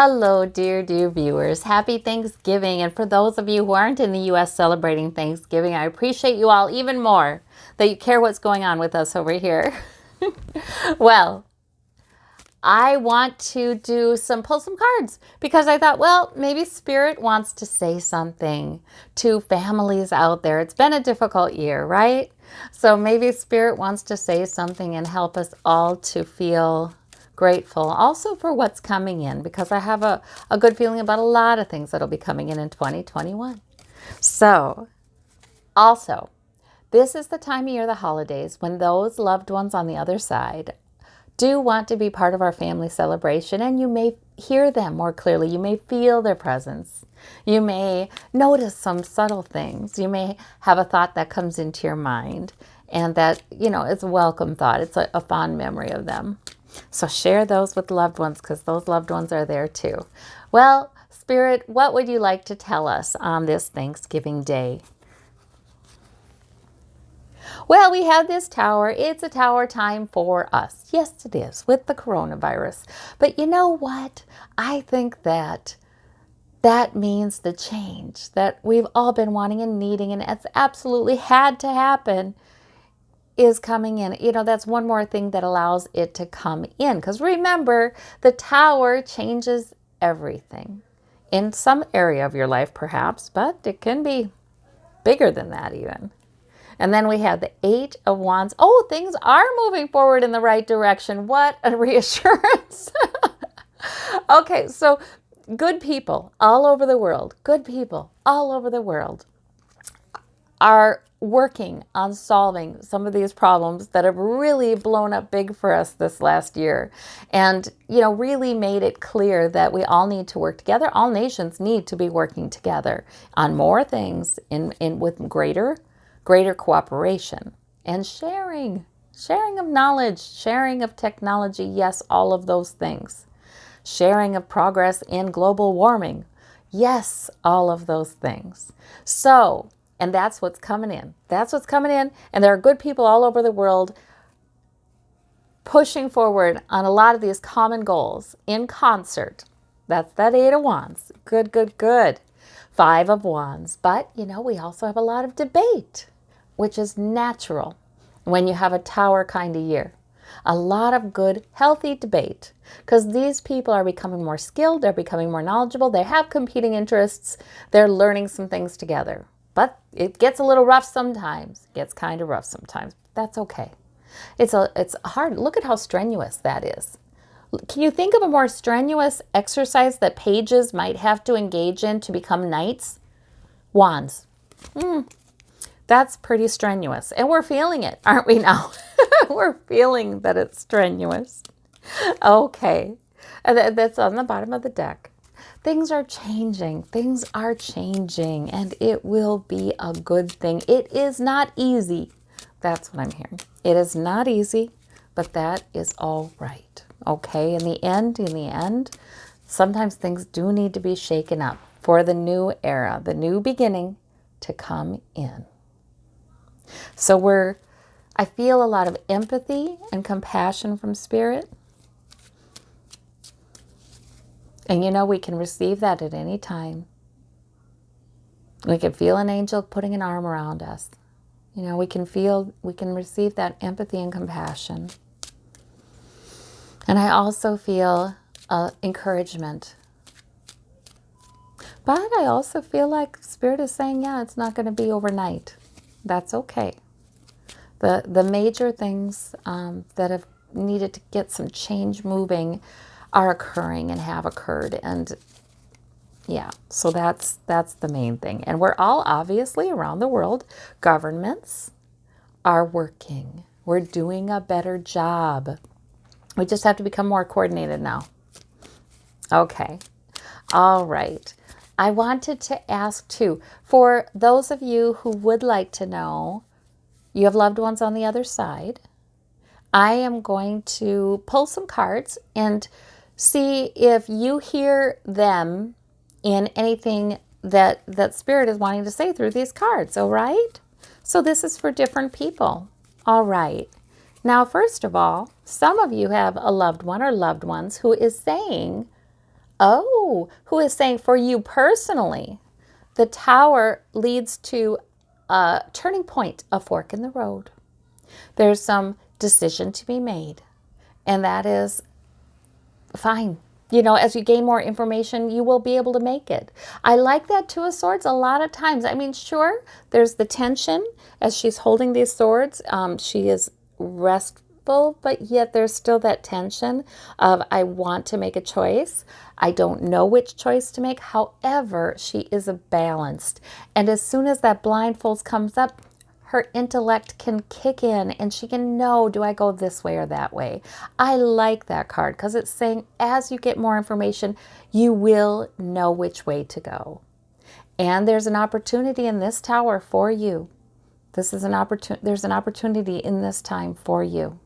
Hello, dear viewers. Happy Thanksgiving. And for those of you who aren't in the U.S. celebrating Thanksgiving, I appreciate you all even more that you care what's going on with us over here. Well, I want to pull some cards because I thought, well, maybe Spirit wants to say something to families out there. It's been a difficult year, right? So maybe Spirit wants to say something and help us all to feel grateful also for what's coming in, because I have a good feeling about a lot of things that'll be coming in 2021. So also, this is the time of year, the holidays, when those loved ones on the other side do want to be part of our family celebration, and you may hear them more clearly. You may feel their presence. You may notice some subtle things. You may have a thought that comes into your mind, and that, it's a welcome thought. It's a fond memory of them. So share those with loved ones, because those loved ones are there too. Well, Spirit, what would you like to tell us on this Thanksgiving Day? Well, we have this tower. It's a tower time for us. Yes, it is, with the coronavirus. But you know what? I think that means the change that we've all been wanting and needing, and it's absolutely had to happen, is coming in. That's one more thing that allows it to come in. Because remember, the tower changes everything in some area of your life, perhaps, but it can be bigger than that even. And then we have the Eight of Wands. Oh, things are moving forward in the right direction. What a reassurance. Okay, so good people all over the world, are working on solving some of these problems that have really blown up big for us this last year. And, really made it clear that we all need to work together. All nations need to be working together on more things with greater cooperation and sharing of knowledge, sharing of technology. Yes, all of those things. Sharing of progress in global warming. Yes, all of those things. So, and that's what's coming in. And there are good people all over the world pushing forward on a lot of these common goals in concert. That's that Eight of Wands. Good. Five of Wands. But, we also have a lot of debate, which is natural when you have a tower kind of year. A lot of good, healthy debate, because these people are becoming more skilled. They're becoming more knowledgeable. They have competing interests. They're learning some things together. But it gets a little rough sometimes. It gets kind of rough sometimes. That's okay. It's hard. Look at how strenuous that is. Can you think of a more strenuous exercise that pages might have to engage in to become knights? Wands. That's pretty strenuous. And we're feeling it, aren't we now? We're feeling that it's strenuous. Okay. And that's on the bottom of the deck. Things are changing, and it will be a good thing. It is not easy. That's what I'm hearing. It is not easy, but that is all right. Okay, in the end, sometimes things do need to be shaken up for the new era, the new beginning to come in. So I feel a lot of empathy and compassion from Spirit. And we can receive that at any time. We can feel an angel putting an arm around us. We can receive that empathy and compassion. And I also feel encouragement. But I also feel like Spirit is saying, yeah, it's not going to be overnight. That's okay. The major things that have needed to get some change moving are occurring and have occurred. And yeah, so that's the main thing. And we're all obviously around the world, governments are working. We're doing a better job. We just have to become more coordinated now. Okay. All right. I wanted to ask too, for those of you who would like to know, you have loved ones on the other side, I am going to pull some cards and see if you hear them in anything that Spirit is wanting to say through these cards, all right? So this is for different people. All right. Now, first of all, some of you have a loved one or loved ones who is saying, Oh, who is saying for you personally, the Tower leads to a turning point, a fork in the road. There's some decision to be made, and that is fine. You know, as you gain more information, you will be able to make it. I like that Two of Swords a lot of times. I mean, sure, there's the tension as she's holding these swords. She is restful, but yet there's still that tension of, I want to make a choice. I don't know which choice to make. However, she is balanced. And as soon as that blindfold comes up, her intellect can kick in and she can know, do I go this way or that way? I like that card because it's saying as you get more information, you will know which way to go. And there's an opportunity in this Tower for you. This is an opportunity. There's an opportunity in this time for you.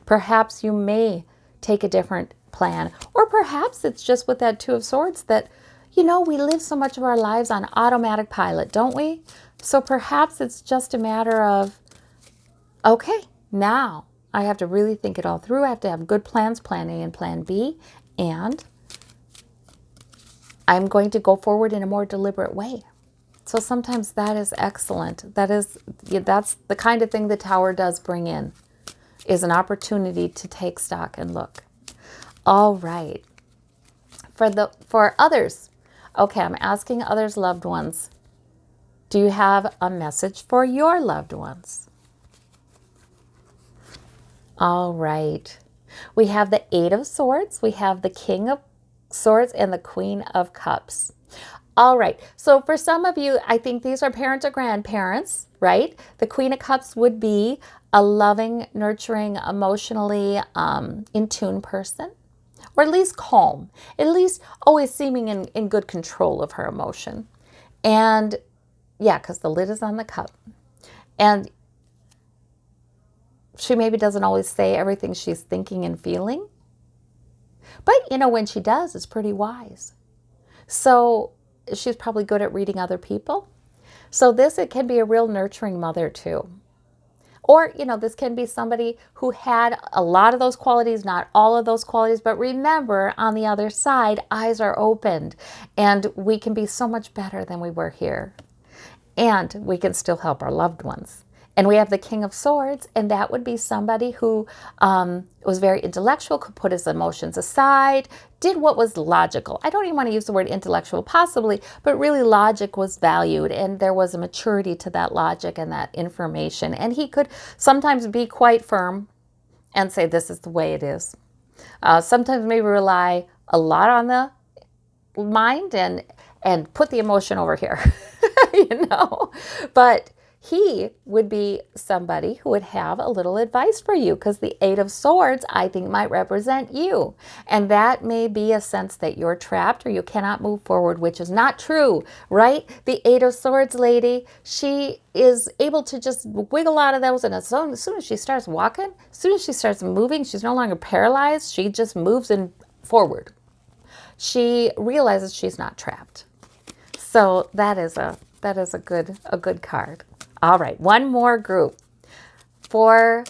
Perhaps you may take a different plan, or perhaps it's just with that Two of Swords that, you know, we live so much of our lives on automatic pilot, don't we? So perhaps it's just a matter of, okay, now I have to really think it all through. I have to have good plans, plan A and plan B, and I'm going to go forward in a more deliberate way. So sometimes that is excellent. That's the kind of thing the Tower does bring in, is an opportunity to take stock and look. All right. For others, okay, I'm asking others' loved ones, do you have a message for your loved ones? All right. We have the Eight of Swords. We have the King of Swords and the Queen of Cups. All right. So for some of you, I think these are parents or grandparents, right? The Queen of Cups would be a loving, nurturing, emotionally in tune person, or at least calm, at least always seeming in good control of her emotion. And yeah, because the lid is on the cup. And she maybe doesn't always say everything she's thinking and feeling. But, you know, when she does, it's pretty wise. So she's probably good at reading other people. So it can be a real nurturing mother too. Or, you know, this can be somebody who had a lot of those qualities, not all of those qualities. But remember, on the other side, eyes are opened. And we can be so much better than we were here. And we can still help our loved ones. And we have the King of Swords, and that would be somebody who was very intellectual, could put his emotions aside, did what was logical. I don't even want to use the word intellectual, possibly, but really logic was valued, and there was a maturity to that logic and that information. And he could sometimes be quite firm and say, this is the way it is. Sometimes maybe rely a lot on the mind and put the emotion over here, you know. But he would be somebody who would have a little advice for you, because the Eight of Swords, I think, might represent you. And that may be a sense that you're trapped or you cannot move forward, which is not true, right? The Eight of Swords lady, she is able to just wiggle out of those. And as soon as she starts walking, as soon as she starts moving, she's no longer paralyzed. She just moves forward. She realizes she's not trapped. So that is a good card. All right, one more group for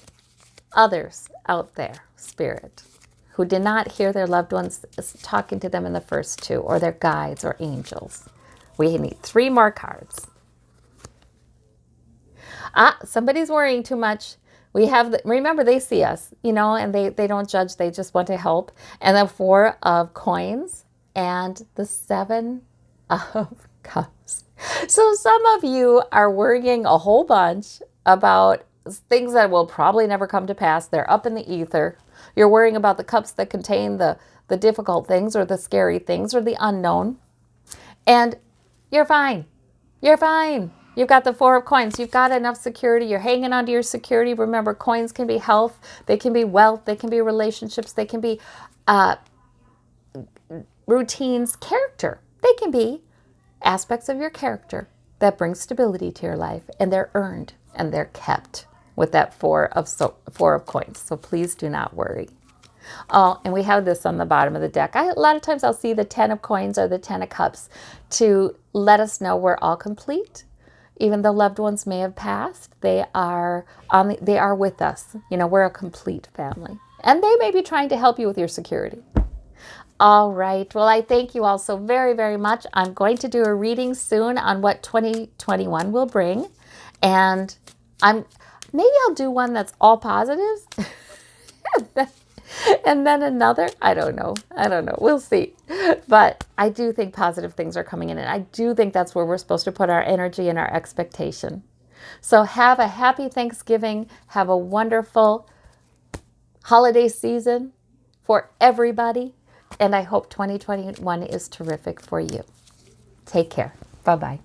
others out there, Spirit, who did not hear their loved ones talking to them in the first two, or their guides or angels. We need 3 more cards. Somebody's worrying too much. We have, remember, they see us, you know, and they don't judge. They just want to help. And the 4 of coins and the 7 of cups. So some of you are worrying a whole bunch about things that will probably never come to pass. They're up in the ether. You're worrying about the cups that contain the difficult things or the scary things or the unknown. And you're fine. You're fine. You've got the 4 of coins. You've got enough security. You're hanging on to your security. Remember, coins can be health. They can be wealth. They can be relationships. They can be routines, character. They can be aspects of your character that bring stability to your life, and they're earned and they're kept with that 4 of coins. So please do not worry. Oh, and we have this on the bottom of the deck. A lot of times I'll see the 10 of coins or the 10 of cups to let us know we're all complete. Even though loved ones may have passed, they are with us. You know, we're a complete family. And they may be trying to help you with your security. All right. Well, I thank you all so very, very much. I'm going to do a reading soon on what 2021 will bring. And I'm maybe I'll do one that's all positives. And then another, I don't know. I don't know. We'll see. But I do think positive things are coming in. And I do think that's where we're supposed to put our energy and our expectation. So have a happy Thanksgiving. Have a wonderful holiday season for everybody. And I hope 2021 is terrific for you. Take care. Bye-bye.